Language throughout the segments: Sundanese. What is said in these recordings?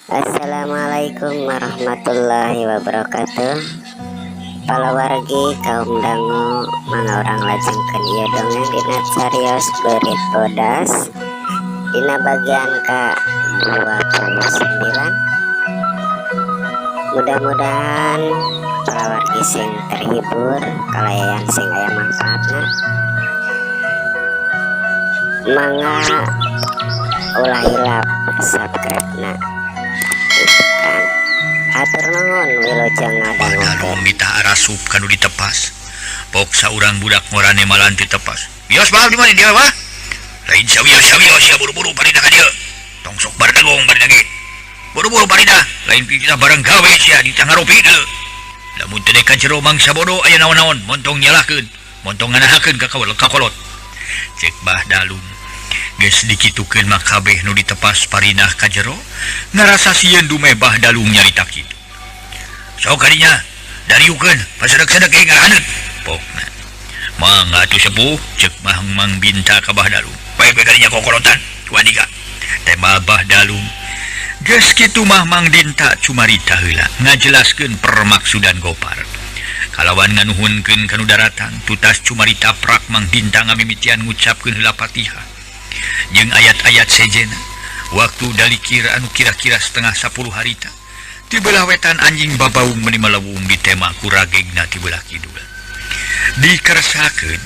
Assalamualaikum warahmatullahi wabarakatuh. Palawargi kaum dangu manga orang lajengkeun ieu dongeng dina carios beurit bodas dina bagian ke-29. Mudah-mudahan palawargi sing terhibur kalayan sing aya manfaatna. Mangga ulah hilap subscribe-na. Atur nuhun wilujeng ngadangukeun. Mita arasup kanu ditepas. Pok saurang budak ngorane malan ditepas. Bios bae di mana dia mah? Lain sawios ya buru-buru parida ka dieu. Tong sok bardagong bardagi. Buru-buru parida, lain kita bareng gawe sia di tangaropi deuleu. Lamun teu ka jero mangsa bodo aya naon-naon, montong nyalahkeun, montong nganahakeun ka kolot. Cek Bah Dalung. Geus dikitukeun mah kabeh nu ditepas parinah ka jero ngarasa sieun dume Bah Dalung nyarita kitu. Sok kadinya dariukeun pasadek-sadek ge ngarahaneut pokna. Mangga atuh sepuh ceuk Mang Binta ka Bah Dalung. Bae-bae kadinya kokolotan waniga. Teh Bah Dalung. Geus kitu mah Mang Binta cumarita heula ngajelaskeun permaksudan Gopar. Kalawan nganuhunkeun kanu daratan tutas cumarita prak Mang Binta ngamimitian ngucapkeun heula Fatihah. Jeung ayat-ayat sejena waktu dalikir anu kira-kira setengah 10 harita ti belah wetan anjing babaung meuni malawung di tema kuragegna ti belah kidul dikeresakeun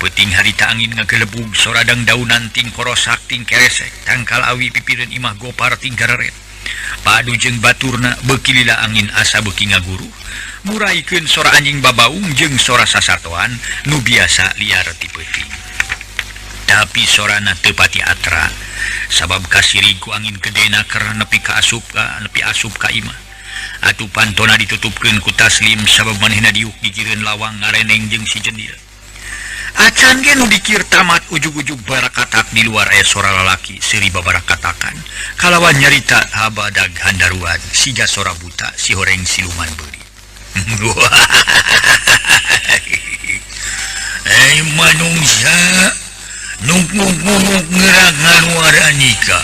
peuting harita angin ngagelebug soradang daunan ting korosak ting keresek tangkal awi pipireun imah Gopar ting gareret padu jeung baturna beuki lila angin asa beuki ngaguru muraikeun sora anjing babaung jeung sora sasatoan nu biasa liar ti peuting. Tapi sorana teu pati atra sabab kasiri ku angin gedena keur nepi asup ka imah atuh pantona ditutupkeun ku taslim sabab manehna diuk dikireun lawang ngareneng jeung si jendil acan ge nu dikir tamat ujug-ujug barakatak di luar aya sora lalaki seuri babarakatakan kalawan nyarita habadag handaruan siga sora buta si horeng siluman beuri. Manungsa nungkung ngerangan waranika.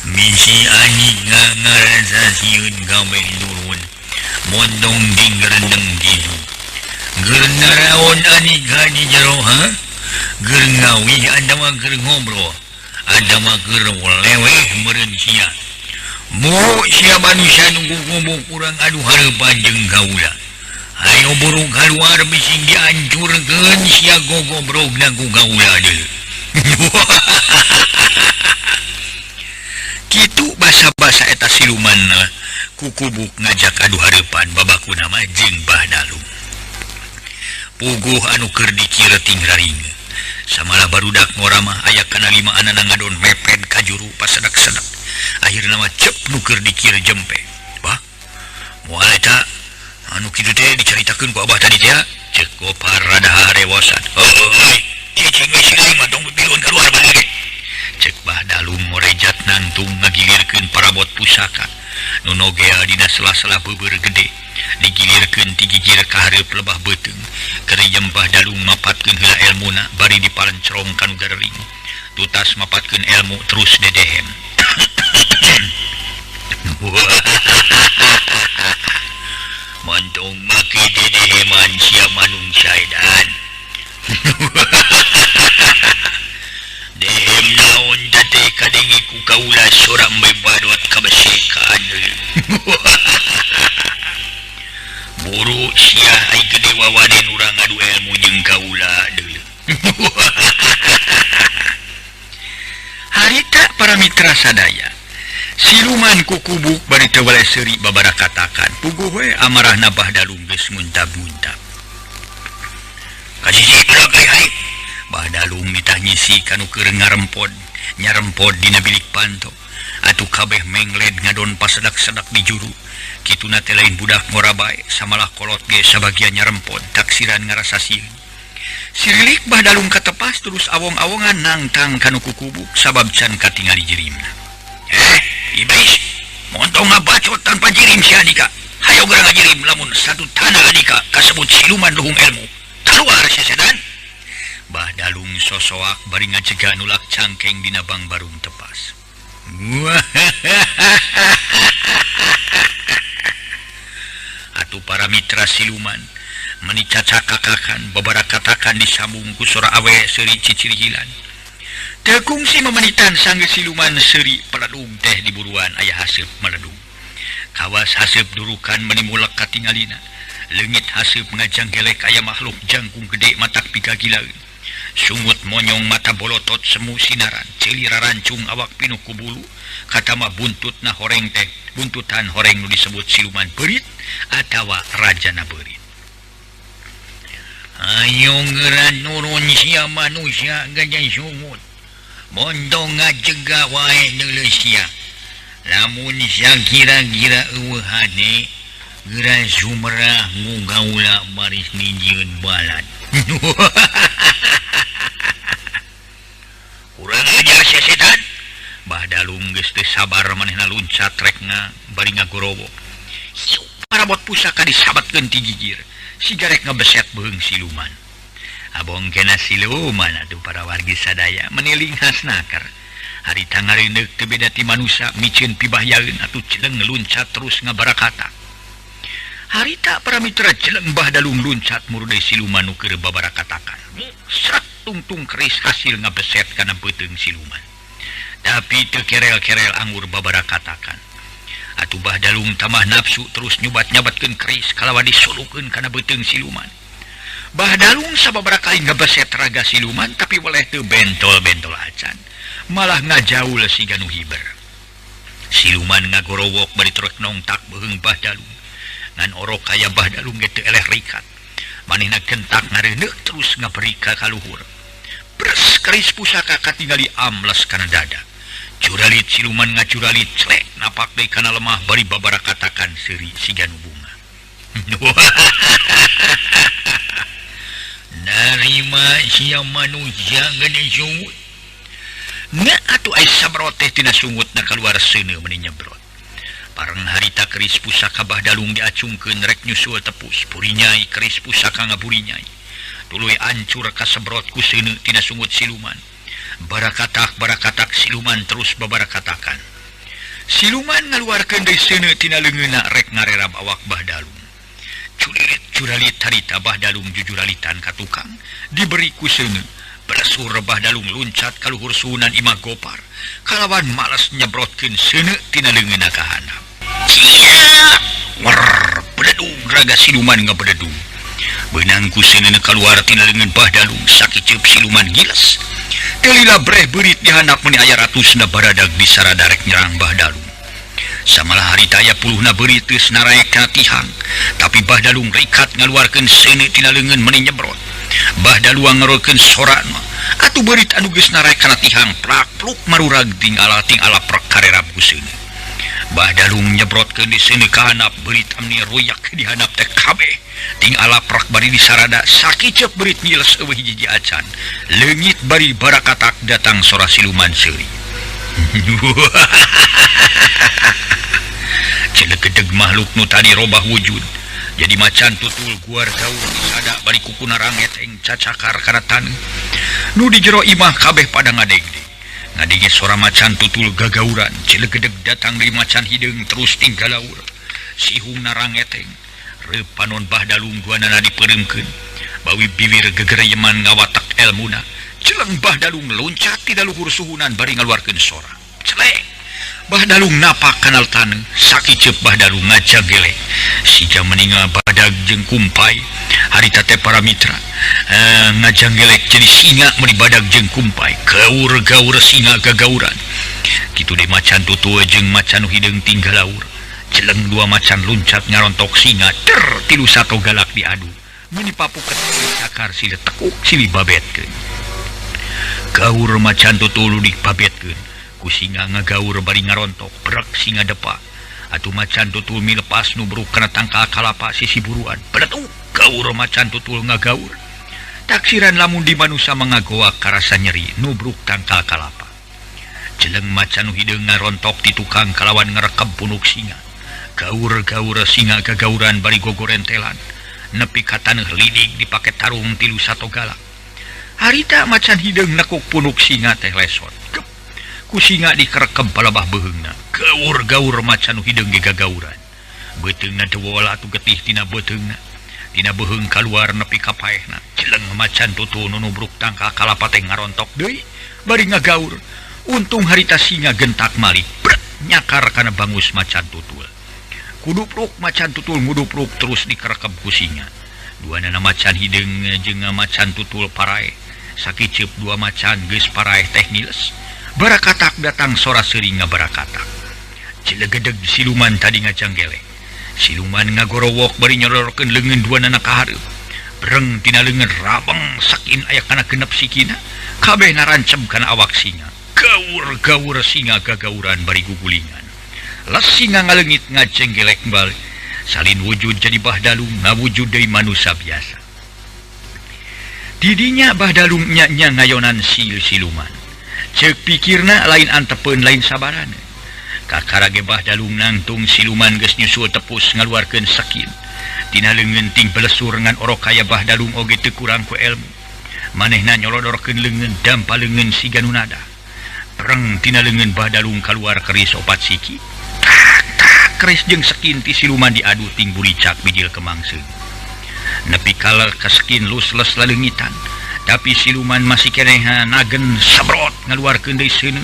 Misi anjing ngarasa sieun gawe nurun mondong ding gerendeng gitu gernaraon anika di jero ha ger ngawi anda mah ger ngobrol anda mah ger leweh meureun sia mu sia manusia nunggu ngomong kurang aduh hareupan jeung gaula. Ayo buru keluar bising dihancurkeun sia gogobrogna ku gaula deuleu. Kitu basa-basa eta silumanna ku kubuk ngajak adu hareupan babakuna mah jeung Bah Dalung. Puguh anu keur dikir ting raringeun. Samala barudak ngora mah aya kana 5 anana ngadon mepet ka juru pasadak-sadak. Akhirna mah cep nu keur dikir jempe. Bah, moal eta anu kitu teh dicaritakeun ku abah tadi teh ceuk Gopar rada harewosan. Heuh, ieu cing geus siling mah tong bibiun keluar bae. Ceuk Bah Dalung morejat nangtung ngagilirkeun parabot pusaka nu nogea dina sela-sela beubeur gede digilirkeun ti gigir ka hareup lebah beuteung keur Bah Dalung mapatkeun heula elmuna bari dipalencrong kanu garering tutas mapatkeun elmu terus dedehem. Montong make dedeheman sia manungsa edan. Dehem naon teh kadengi ku kaula sora embe badot kabesekan. Buru sia ai gede wawanen urang adu ilmu jeung kaula deuleu. Harita para mitra sadaya siluman ku kubuk bari teu bale seuri babarakatakan puguh we amarahna Bah Dalung geus muntab-muntab. Kasisi budak hai Bah Dalung mitah nyisi kanu keur nyarempod dina bilik panto atuh kabeh mengled ngadon pasadak-sadak di juru kituna teh lain budak ngora bae samalah kolot ge sabagian nyarempod taksiran ngarasa sieun. Sirilik Bah Dalung katepas terus awong-awongan nangtang kanu ku kubuk sabab can katingali jirimna. Iblis, montong ngabacot tanpa jirim si Anika. Hayo gerang jirim lamun satu tanah Anika kasebut siluman luhung ilmu. Keluar sesedan. Bah Dalung sosoak bari ngajega nulak cangkeng dina bang barung tepas. Atuh para mitra siluman menicacak-kakakan beberapa katakan disambung ku suara awe seri cicirihilan tekungsi memenitan sangge siluman seri peledung teh di buruan ayah haseup meledung kawas haseup durukan menimulak katingalina leungit haseup ngajang gelek aya makhluk jangkung gede matak pigagilaeun sungut monyong mata bolotot semu sinaran celir rancung awak pinuh ku bulu katama buntutna horeng teh buntutan horeng nu disebut siluman berit atawa rajana berit. Ayo ngeran nurun sia manusia gajah sungut mondo ngajega wae neulesia lamun sia kira-kira eueuhane geura sumerah ngugaula baris nijieun balad. Urang ajar sesetan Bahdalung geus teu sabar manehna luncat rekna bari ngagorowo parabot pusaka disabatkeun ti gigir siga rek ngabeset beung siluman abong kena siluman atuh para wargi sadaya meniling hasnakar harita ngareundeuk teu beda ti manusia micieun pibahyaeun atuh celeng luncat terus ngabarakata harita para mitra celeng Bahdalung luncat murudai siluman nu keur babarakatakan srat tungtung keris hasil ngabeset kana beuteung siluman tapi teu kerel-kerel anggur babarakatakan atuh Bahdalung tamah nafsu terus nyubat-nyabatkeun keris kalawan disulukeun kana beuteung siluman. Bahdalung sababaraha kali ngabeset raga siluman tapi weleh teu bentol-bentol acan malah ngajaul siga nu hiber. Siluman ngagorowok bari trek nongtak beung Bahdalung ngan orok kaya Bahdalung ge teu eleh rikat manehna gentak ngareuneuh terus ngaberi ka kaluhur bres keris pusaka katingali ambles kana dada. Curalit siluman ngacuralit celek napak deui kana lemah bari babarakatakan seuri siga nu bunga. Narima sia manusia gede sungut. Nya atuh aya sabrot teh tina sungutna kaluar seuneu meuni nyebrot. Parang harita keris pusaka Bahdalung diacungkeun rek nyusul tepus purinyai keris pusaka ngaburinyai. Tuluy ancur kasebrot ku seuneu tina sungut siluman. Barakatak siluman terus babarakatakan. Siluman ngaluarkeun deui seuneu tina leungeunna rek ngarerab awak Bahdalung. Curalit harita Bahdalung jujuralitan ka tukang diberi ku seuneu. Belesur Bahdalung luncat ka luhur suhunan imah gopar kalawan males nyebrotkeun seuneu tina leungeunna ka handap. Cia! Wer, bededung raga siluman ngabededung. Beunang ku seuneu kaluar tina leungeun Bahdalung sakiceup siluman giles. Kelila breh berit di handap meni aya ratusna baradag di saradarek nyerang Bahdalung. Samalah harita aya puluhna berit geus naraek kana tihang, tapi Bahdalung rikat ngaluarkeun seuneu tina leungeun meni nyebrot. Bahdalung ngarokeun sorana, atuh berit anu geus naraek kana tihang plak-pluk marurag ting ala prek karerab ku seuneu. Bahdalung nyebrotkeun di seuneu ka handap berit amni royak di handap teh kabeh. Ting alaprak bari disarada sakicep berit ngiles eueuh hiji acan leungit bari barakatak datang sora siluman seuri. Celegedeg makhluk nu tadi robah wujud jadi macan tutul guar gaul disada bari kukuna rangeteng cacakar kana taneuh nu di jero imah kabeh pada ngadegde ngadege sora macan tutul gagauran celegedeg datang dari macan hideung terus tinggalaur sihungna rangeteng panon Bahdalung guanana dipereumkeun bawi bibir gegereyeman ngawatak elmuna celeng Bahdalung loncat tina luhur suhunan bari ngaluarkeun sora celek Bahdalung napak kanal taneuh sakiceup Bahdalung ngajagelek siga meninga badag jeung kumpai harita teh para mitra ngajanggelek jadi singa meuni badag jeung kumpai gaur-gaur singa gagauran kitu deui macan tutul jeung macan nu hideung tinggalaur celeng dua macan luncat ngarontok singa tilu sato galak diadu meuni papuket cakar sile tekuk sili babetkeun gaur macan tutul dibabetkeun ku singa ngagaur bari ngarontok brek singa depa atuh macan tutul milepas nubruk kana tangkal kalapa sisi buruan bedetuk gaur macan tutul ngagaur taksiran lamun di manusia mengagoak karasa nyeri nubruk tangkal kalapa celeng macan nu hideung ngarontok di tukang kalawan ngarekeb punuk singa gaur-gaur singa gagauran bari gogorentelan nepi ka taneuh lidig dipake tarung tilu sato galak harita macan hideung nekuk punuk singa teh lesot ku singa dikerekep palabah beheungna gaur-gaur macan hideung ge gagauran beteungna teu wala atuh getih tina beteungna tina beheung kaluar nepi ka paehna celeng macan tutul nu nubruk tangka kalapate ngarontok deui bari ngagaur untung harita singa gentak malih bret nyakar kana bangus macan tutul kudupruk macan tutul ngudupruk terus dikerekep ku singa duanana macan hideung jeung macan tutul parae sakiceup dua macan geus parae teh niles barakatak datang sora seuring ngabarakatak cilegedeg siluman tadi ngajanggelek siluman ngagorowok bari nyororkeun leungeun duanana ka hareup breng tina leungeun rabeng sakin aya kana genep sikina kabeh narancem kana awak singa gaur-gaur singa gagauran bari gugulingan las singa ngaleungit ngajenggelek balik salin wujud jadi bahdalung ngawujud deui manusia biasa didinya bahdalung nya ngayonan siluman ceuk pikirna lain antepeun lain sabarana kakara ge bahdalung nangtung siluman geus nyusul tepus ngaluarkeun sakin tina leungeun ting belesur ngan orok kaya bahdalung oge teu kurang ku ilmu manehna nyolodorkeun leungeun dampa leungeun si ganunada pereng tina leungeun bahdalung kaluar keris opat siki keris jeung sakin ti siluman diadu ting buricak bijil kemangseun nepi kala kaskin lusles laleungitan tapi siluman masih keneh nagen sabrot ngaluarkeun deui seuneu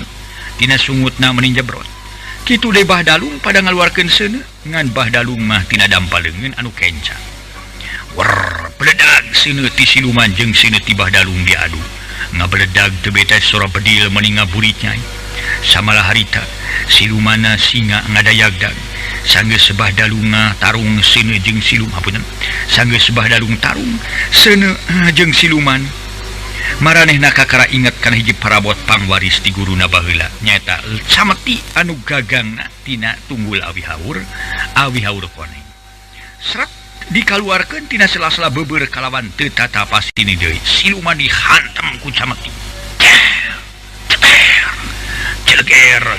tina sungutna meni jebrot kitu deui bahdalung pada ngaluarkeun seuneu ngan bahdalung mah tina dampal leungeun anu kencang wer bledag seuneu ti siluman jeung seuneu ti bahdalung diadu ngabeledag teu beta sora bedil meni ngaburit nyai samalah harita silumana singa ngadayagdag sanggeus bahdalunga tarung seuneu jeung siluman apunten sanggeus bahdalung tarung seuneu jeung siluman maranehna kakara inget kana hiji parabot pangwaris ti guruna baheula nyaeta cameti anu gagangna tina tunggul awi haur koneng seret dikaluarkeun tina sela-sela beubeur kalawan teu tatapas tini deui siluman dihantem ku cameti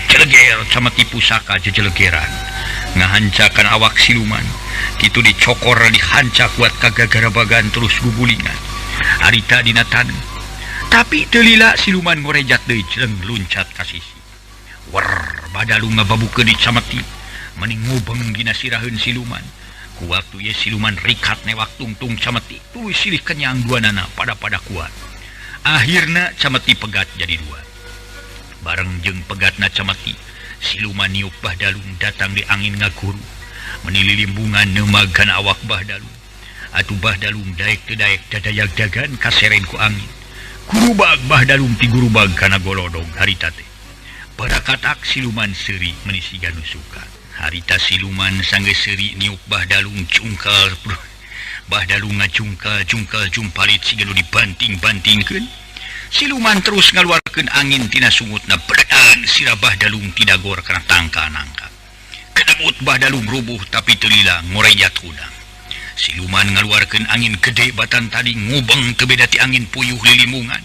celeger cameti pusaka jejelegeran ngahancakan awak siluman kitu dicokor dihancak buat kagagarabagan terus gugulingan harita dina taneuh tapi teu lila siluman ngorejat deui jeleng luncat ka sisi wer badalung ngababukeun di cameti meni ngubeng dina siraheun siluman ku waktu ye siluman rikat newak tungtung cameti tuluy silih kenyang duanana pada kuat akhirna cameti pegat jadi dua bareng jeung pegatna cameti siluman niup bahdalung datang di angin ngaguru meni lilimbungan neumagan awak bahdalung atuh bahdalung daek teu daek dadayag dagan kaseren ku angin gurubag bahdalung ti gurubag kana golodog harita teh barakatak siluman seuri meni siga nu suka harita siluman sanggeus seuri niup bahdalung cungkal bahdalung ngacungkal jumpalit siga nu dibanting-bantingkeun siluman terus ngaluarkeun angin tina sungutna beredan sirah bahdalung ti dagor kana tangka-nangka kedemut bahdalung rubuh tapi teu lila ngorejat hudang siluman ngaluarkeun angin gede batan tadi ngubeng teu beda ti angin puyuh lilimungan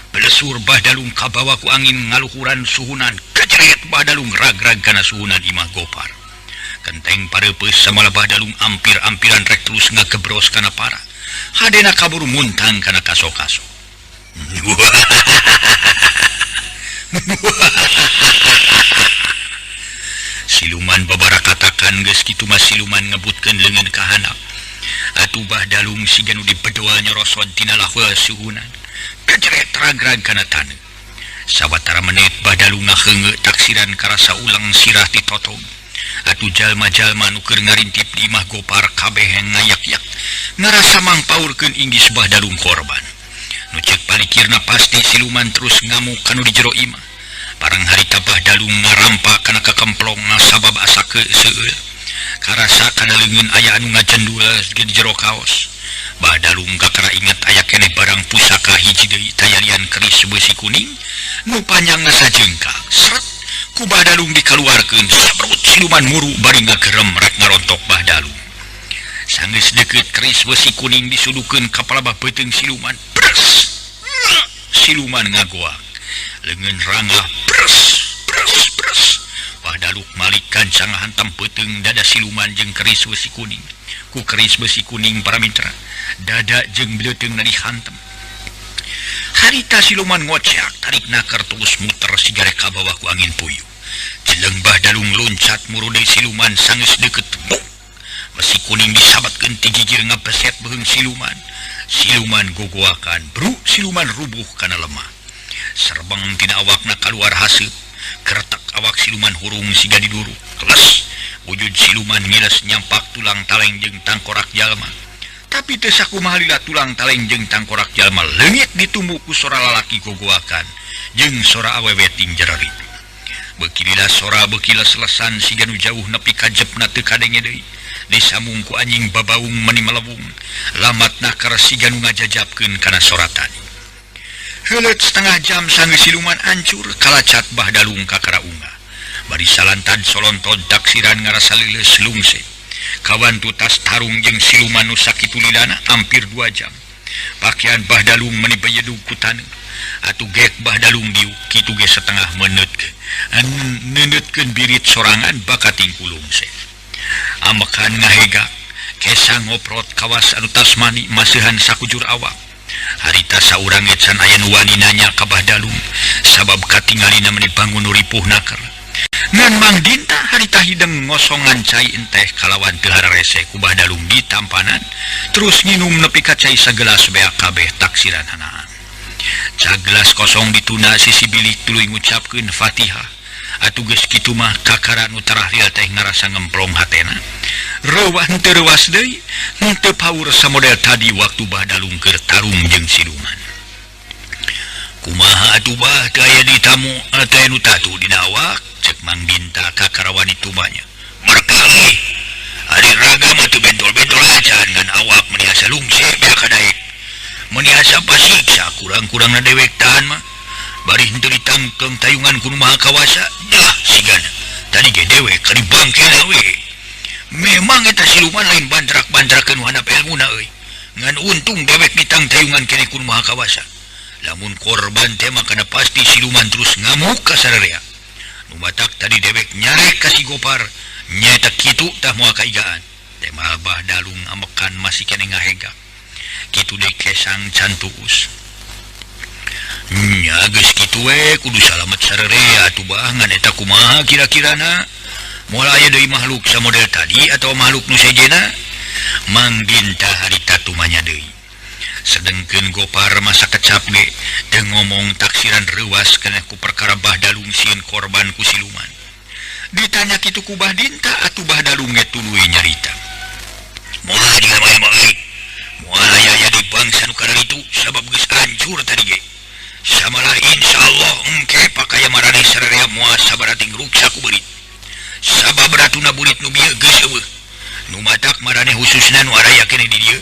belesur bahdalung kabawa ku angin ngaluhuran suhunan keceret bahdalung rag-rag kana suhunan imah gopar kenteng pareupeus samala bahdalung ampir-ampiran rek terus ngagebros kana para hadena kabur muntang kana kaso-kaso siluman babarakatakan geus kitu mah siluman ngebutkeun leungeun ka handap atuh bahdalung siga nu dibedoal nyorosod tina lahul suhunan keceret rag-rag kana taneuh sawatara menit bahdalung ngaheungeu taksiran karasa ulang sirah ti totong atuh jalma-jalma nu keur ngarintip di imah gopar kabeh ngayak-yak ngarasa mangpaurkeun inggis bahdalung korban nu ceuk palikirna pasti siluman terus ngamuk kanu di jero imah parang harita bahdalung ngarampa kana kakemplong sabab asa seueul karasa kana leungeun aya anu ngajendul di jero kaos bahdalung kakara inget aya keneh barang pusaka hiji deui tayalian keris besi kuning nu panjangna sajengkal seret ku bahdalung dikaluarkeun sabrut siluman muru bari ngagerem rek ngarontok bahdalung sanggeus deukeut keris besi kuning disudukeun ka palabah beuteung siluman bres siluman ngagoak leungeun rangah bres bahdaluk malik kancang hantam beuteung dada siluman jeung keris besi kuning ku keris besi kuning para mitra dada jeung beuteungna dihantem harita siluman ngocak tarik nakar terus muter sigare ka bawah ku angin puyuh. Jeleng Bahdalung loncat murude siluman sanggeus deukeut buk. Masih kuning disabatkeun ti gigir ngapeset beheung siluman. Siluman gogoakan, bru siluman rubuh kana lemah. Serbang tina awakna kaluar haseup. Keretak awak siluman hurung siga diduru. Keles wujud siluman ngiles nyampak tulang taleng jeung tangkorak jalma. Tapi teu sakumaha lila tulang taleng jeung tangkorak jalma leungit ditumbuh ku sora lalaki gogoakan jeung sora awewe ting jererit. Beuki lila sora beuki leselesan siga nu jauh nepi ka jepna teu kadenge deui. Disambung ku anjing babaung meni melebung. Lamatna keur siga nu ngajajabkeun kana sora tadi. Heuleut setengah jam sanggeus siluman hancur kalacat Bahdalung ka karaunga. Bari salantad solontod taksiran ngarasa leuleus lungse. Kawan tutas tarung jeung siluman nu sakitu lilana hampir 2 jam. Pakaian Bahdalung meni bejedug ku taneuh. Atuh gek Bahdalung diuk kitu ge setengah meneut. Neneutkeun birit sorangan bakating kulungse. Amekan ngahegak kesa ngoprot kawas anu tasmani maseuhan sakujur awak. Harita saurang ecan aya nu wani nanya ka Bahdalung sabab katingalina meni bangun nu ripuh nakar. Ngan Mang Dinta harita hideng ngosongan cai enteh kalawan teu hararese ku Bahdalung di tampanan terus nginum nepi ka cai sagelas bea kabeh taksiran hanaan. Cagelas kosong dituna sisi bilik tuluy ngucapkeun Fatihah. Atuh geus kitu mah kakara nu terakhir teh ngarasa ngemplong hatena. Reuwah teu reuwas deui, teu paur samodel tadi waktu Bahdalung keur tarung jeung siluman. Kumaha atuh bah teu aya di tamu teh nu tatu dina awak cek Mang Dinta ka karawan itu banyak. Markali ari raga mah teu bentol-bentol acan ngan awak meni asa lungse bea ka daek. Meni asa pasiksa kurang-kurangna dewek tahan mah. Bari henteu ditangkeung tayungan ku nu maha kawasa, dah sigana. Tadi ge dewe kali bangkena we. Memang eta siluman lain bantrak-bantrakeun handap ilmuna euy. Ngan untung dewek ditang tayungan keneh ku nu maha kawasa. Lamun korban teh mah kana pasti siluman terus ngamuk ka sararea. Nu matak tadi dewek nyarek ka si Gopar, nyaeta kitu tah moal kaigaan. Teh mah Bahdalung amekan masih keneh ngahegak. Kitu deui kesang can tuus. Nya geus kitu we kudu salamet sararea atuh bah ngan eta kumaha kira-kirana moal aya deui makhluk samodel tadi atau makhluk nu sejena. Mang Dinta harita tumanya deui. Sedengkeun Gopar masa kecap ge teu ngomong taksiran reuwas keneh ku perkara Bahdalung sieun korban ku siluman. Ditanya kitu ku Bah Dinta atuh Bahdalung ge tuluy nyarita. Moal digamaya euy. Moal aya di bangsa nu kana itu sabab geus hancur tadi ge. Samalah insyaallah engke pakaya marane sararea moal sabarating ruksa ku beurit. Sabab ratuna burit nu bieu geus eueuh. Nu matak marane khususna nu araya keneh di dieu.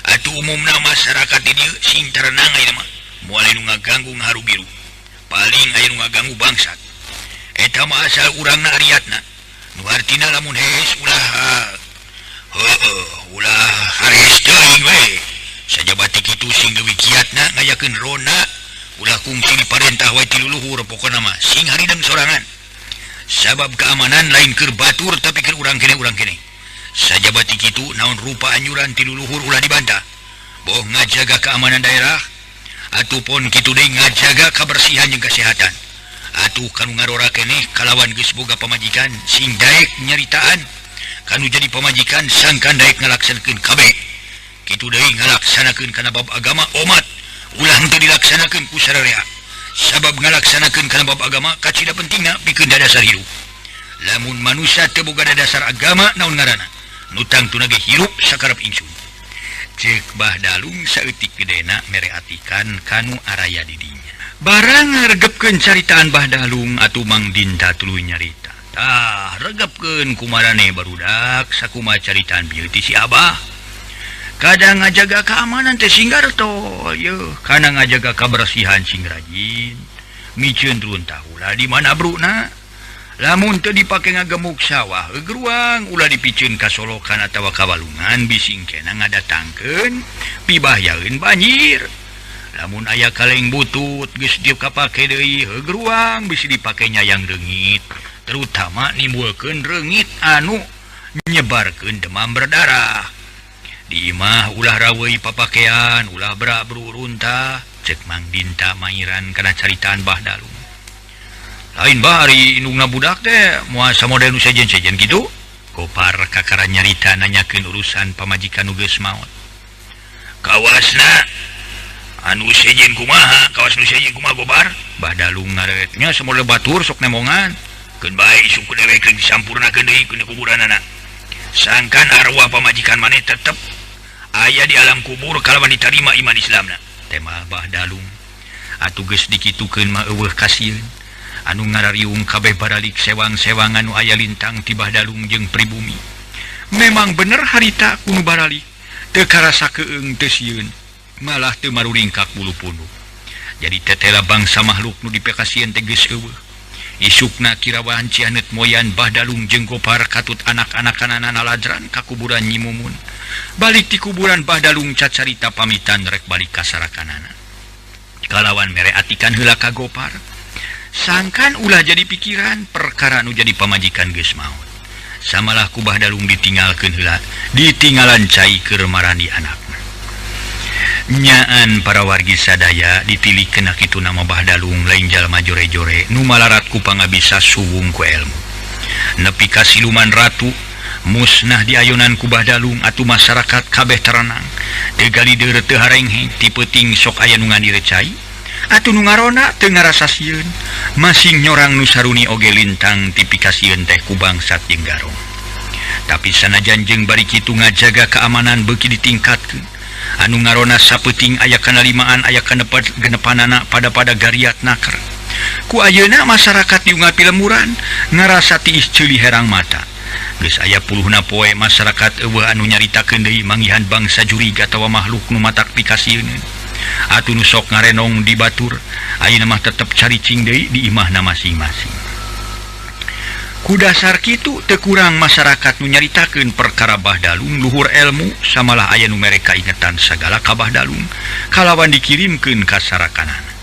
Atuh umumna masyarakat di dieu sing tarenang aya mah moal anu ngaganggu ngaharu biru. Paling aya nu ngaganggu bangsat. Eta mah asal urangna ariatna. Nu artina lamun hees ulah hares teuing we. Sajabati kitu sing leuwih kiatna ngayakeun rona ulah kungsi diparentah wae ti luluhur pokona mah sing harideng sorangan. Sabab keamanan lain keur batur tapi keur urang kene. Sajabati kitu naon rupa anyuran ti luluhur ulah dibantah. Boh ngajaga keamanan daerah atupun kitu deui ngajaga kabersihan jeung kesehatan. Atuh kanu ngarora keneh kalawan geus boga pamajikan sing daek nyaritaan kanu jadi pamajikan sangkan daek ngalaksanekeun kabeh. Kitu deui ngalaksanakeun kana bab agama umat ulah henteu dilaksanakeun ku sararea. Sabab ngalaksanakeun kana bab agama kacida pentingna pikeun dadasar hirup. Lamun manusia teu boga dadasar agama naon ngaranna? Nu tangtuna ge hirup sakarep ingsun. Cek Bahdalung saeutik gedena mere atikan kanu araya di dinya. Barang ngaregepkeun caritaan Bahdalung atuh Mang Dinta tuluy nyarita. Tah regepkeun kumarane barudak sakumaha caritaan bieu ti si Abah. Kadang ngajaga keamanan teh singgarto, yeuh kana ngajaga kabersihan sing rajin. Miceun runtah ulah di mana bruna. Lamun teu dipake ngagemuk sawah, geruang ulah dipikeun ka solokan atawa ka walungan bising kena ngadatangkeun pibahyaeun banjir. Lamun aya kaleng butut geus dieu kapake deui, geruang bisa dipake nyayang reungit, terutama nimbulkeun reungit anu nyebarkeun demam berdarah. Di imah ulah raweuy papakean, ulah bra-bru runtah, cek Mang Dinta mairan karena caritaan Bahdalung lain bahari indungna budak teh muasa model nu sejen-sejen gitu Gopar kakara nyarita nanyakeun urusan pamajikan nu geus maot kawasna anu sejen kumaha kawas nu sejen kumaha Gopar Bahdalung ngaretnya semodel batur sok nemongan keun bae isuk dewekeun disampurnakeun deui ke kuburanana sangkan arwah pamajikan maneh tetep aya di alam kubur kalawan diterima iman Islamna tema Bahdalung atuh geus dikitukeun mah eueuh kasieun anu ngarariung kabeh baralik sewang-sewangan nu aya lintang ti Bahdalung jeung pribumi memang bener harita kuno baralik teu karasa keung teu sieun malah teu maruringkak bulu punuk jadi tetela bangsa makhluk nu dipekasieun teh geus eueuh isukna kirawan cianeut moyan Bahdalung jeung Gopar katut anak-anakanana nalajran ka kuburan Nyi Mumun balik di kuburan Bahdalung cacarita pamitan rek balik ka sarakanana kalawan mere atikan heula ka Gopar sangkan ulah jadi pikiran perkara nu jadi pamajikan geus maot samalah ku Bahdalung ditinggalkeun heula ditinggalan cai keur marani anakna nyaan para wargi sadaya ditilikeun kitu nama Bahdalung lain jalma jore-jore nu malarat ku pangabisa suwung ku ilmu nepi ka siluman ratu musnah di ayonan ku Bahdalung atuh masyarakat kabeh terenang teu galideur teu harengheng ti peuting sok aya nu ngadirecai atuh nu ngarona teu ngarasa sieun masing nyorang nu saruni oge lintang ti pikasieun teh ku bangsat jeung garong tapi sanajan jeung bari kitu ngajaga keamanan beuki ditingkatkeun anu ngarona sapeuting aya kana limaan aya kana genepanana pada gariat naker ku ayeuna masyarakat di ungapi lemuran ngarasa tiis ceuli herang mata geus aya puluhna poe masyarakat eueuh anu nyaritakeun deui manggihan bangsa jurig atawa makhluk nu matak pikasieun atuh nu sok ngarenong di batur ayeuna mah tetep caricing deui di imahna masing-masing ku dasar kitu teu kurang masyarakat nu nyaritakeun perkara Bahdalung luhur ilmu samalah aya nu mereka ingetan sagala ka Bahdalung kalawan dikirimkeun ka sarakanana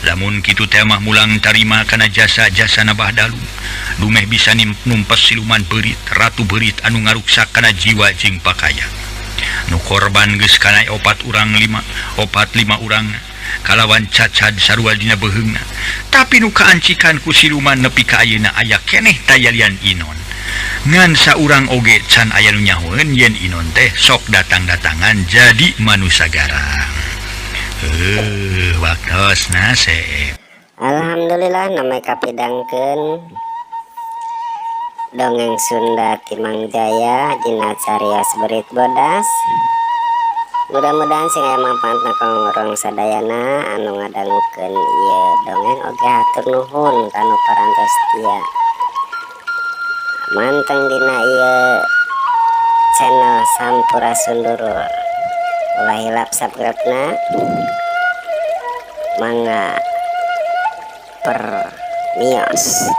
lamun kitu teh mah mulang tarima kana jasa-jasana Bahdalung lumeh bisa numpes siluman beurit ratu beurit anu ngaruksak kana jiwa jeung pakaya nu korban geus kana opat lima urang kalawan cacad sarua dina beheungna tapi nu kaancikan ku siluman nepi ka ayeuna aya keneh tayalian inon ngan saurang oge can aya nu nyahoeun yen inon teh sok datang-datangan jadi manusia garang waktosna Sep Alhamdulillah nama kapidangkeun dongeng Sunda Timang Jaya dina carios Berit Bodas mudah-mudahan sing aya manfaatna kanggo urang sadayana anu ngadangukeun ieu dongeng oge hatur nuhun kanu parantos setia manteng dina ieu channel Sampura Sundurul ulah hilap subscribe-na mangga per mios.